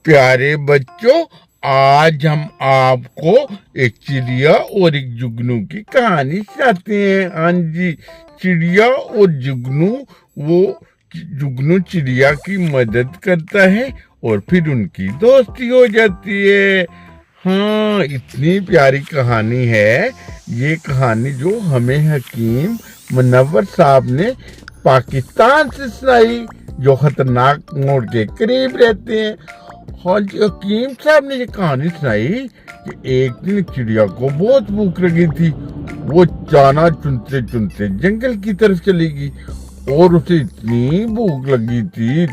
प्यारे बच्चों, आज हम आपको एक चिड़िया और एक जुगनू की कहानी सुनाते हैं। हाँ जी, चिड़िया और जुगनू। वो जुगनू चिड़िया की मदद करता है और फिर उनकी दोस्ती हो जाती है। हाँ, इतनी प्यारी कहानी है ये कहानी जो हमें हकीम मुनव्वर साहब ने पाकिस्तान से सुनाई, जो खतरनाक मोड़ के करीब रहते हैं। हाँ जी, हकीम साहब ने ये कहानी सुनाई कि एक दिन चिड़िया को बहुत भूख लगी थी। वो दाना चुनते चुनते जंगल की तरफ चली गई और उसे इतनी भूख लगी थी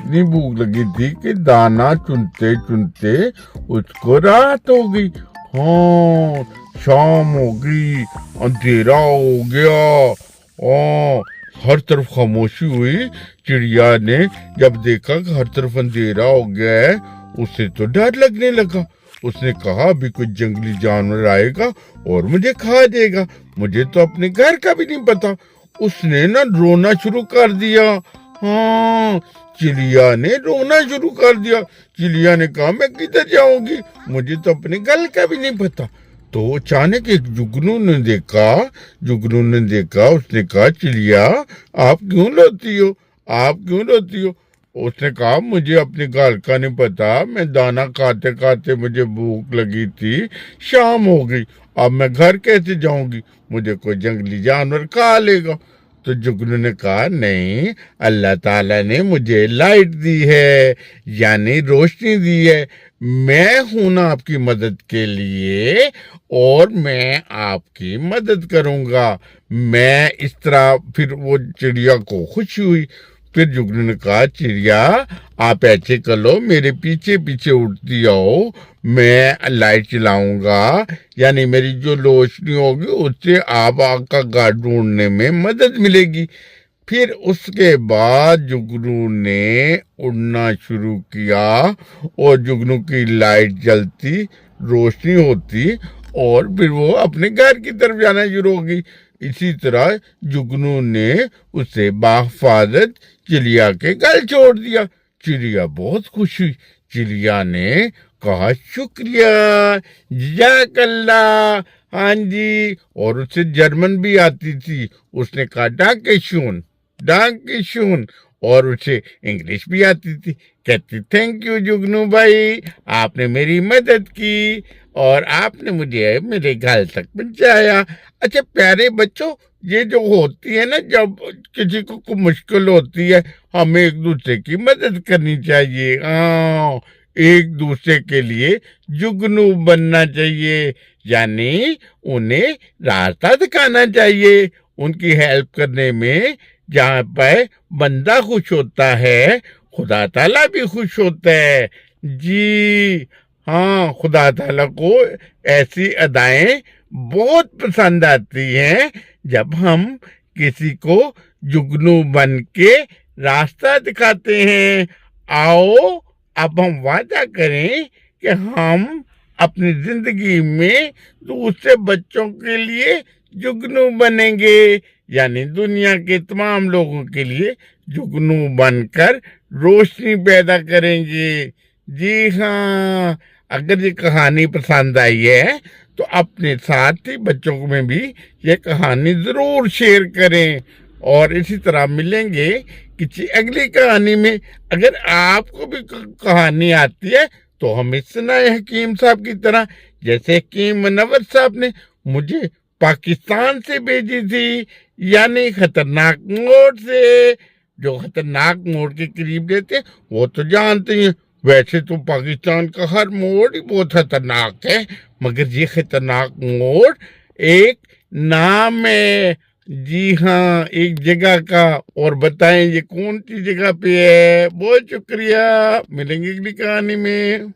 कि दाना चुनते चुनते उसको रात हो गई। हाँ, शाम हो गई, अंधेरा हो गया। हर तरफ खामोशी हुई। चिड़िया ने जब देखा कि हर तरफ अंधेरा हो गया है, उसे तो डर लगने लगा। उसने कहा अभी कोई जंगली जानवर आएगा और मुझे खा देगा, मुझे तो अपने घर का भी नहीं पता। उसने ना रोना शुरू कर दिया। हाँ, चिड़िया ने रोना शुरू कर दिया। चिड़िया ने कहा मैं किधर जाऊंगी, मुझे तो अपने घर का भी नहीं पता। तो अचानक एक जुगनू ने देखा। उसने कहा चिड़िया आप क्यों रोती हो? उसने कहा मुझे अपने घर का नहीं पता, मैं दाना खाते खाते मुझे भूख लगी थी, शाम हो गई, अब मैं घर कैसे जाऊंगी, मुझे कोई जंगली जानवर खा लेगा। तो जुगनू ने कहा नहीं, अल्लाह ताला ने मुझे लाइट दी है, यानी रोशनी दी है। मैं हूं ना आपकी मदद के लिए और मैं आपकी मदद करूंगा। मैं इस तरह, फिर वो चिड़िया को खुशी हुई। फिर जुगनू ने कहा चिड़िया आप ऐसे कर लो, मेरे पीछे पीछे उड़ती आओ, मैं लाइट चलाऊंगा, यानी मेरी जो रोशनी होगी उससे आप आपका घर ढूंढने में मदद मिलेगी। फिर उसके बाद जुगनू ने उड़ना शुरू किया और जुगनू की लाइट जलती, रोशनी होती और फिर वो अपने घर की तरफ जाना शुरू हो गई। इसी तरह जुगनू ने उसे बाहिफाजत चिड़िया के घर छोड़ दिया। चिड़िया बहुत खुश हुई। चिड़िया ने कहा शुक्रिया, जज़ाकल्लाह। हाँ जी, और उसे जर्मन भी आती थी। उसने कहा डांकेशून, और उसे इंग्लिश भी आती थी। कहती थैंक यू जुगनू भाई, आपने मेरी मदद की और आपने मुझे मेरे घर तक पहुंचाया। अच्छा प्यारे बच्चों, ये जो होती है ना, जब किसी को कोई मुश्किल होती है, हमें एक दूसरे की मदद करनी चाहिए। हाँ, एक दूसरे के लिए जुगनू बनना चाहिए, यानी उन्हें रास्ता दिखाना चाहिए। उनकी हेल्प करने में जहाँ पर बंदा खुश होता है, खुदा ताला भी खुश होता है। जी हाँ, खुदा ताला को ऐसी अदाएं बहुत पसंद आती हैं जब हम किसी को जुगनू बन के रास्ता दिखाते हैं। आओ अब हम वादा करें कि हम अपनी जिंदगी में दूसरे बच्चों के लिए जुगनू बनेंगे, यानी दुनिया के तमाम लोगों के लिए जुगनू बनकर रोशनी पैदा करेंगे। जी हाँ, अगर ये कहानी पसंद आई है तो अपने साथ ही बच्चों में भी ये कहानी ज़रूर शेयर करें। और इसी तरह मिलेंगे किसी अगली कहानी में। अगर आपको भी कहानी आती है तो हमें सुनाए हकीम साहब की तरह, जैसे हकीम मुनव्वर साहब ने मुझे पाकिस्तान से भेजी थी, यानी खतरनाक मोड़ से। जो खतरनाक मोड़ के करीब रहते वो तो जानते हैं, वैसे तो पाकिस्तान का हर मोड़ ही बहुत खतरनाक है, मगर ये खतरनाक मोड़ एक नाम है। जी हाँ, एक जगह का। और बताएं ये कौन सी जगह पे है। बहुत शुक्रिया, मिलेंगे अगली कहानी में।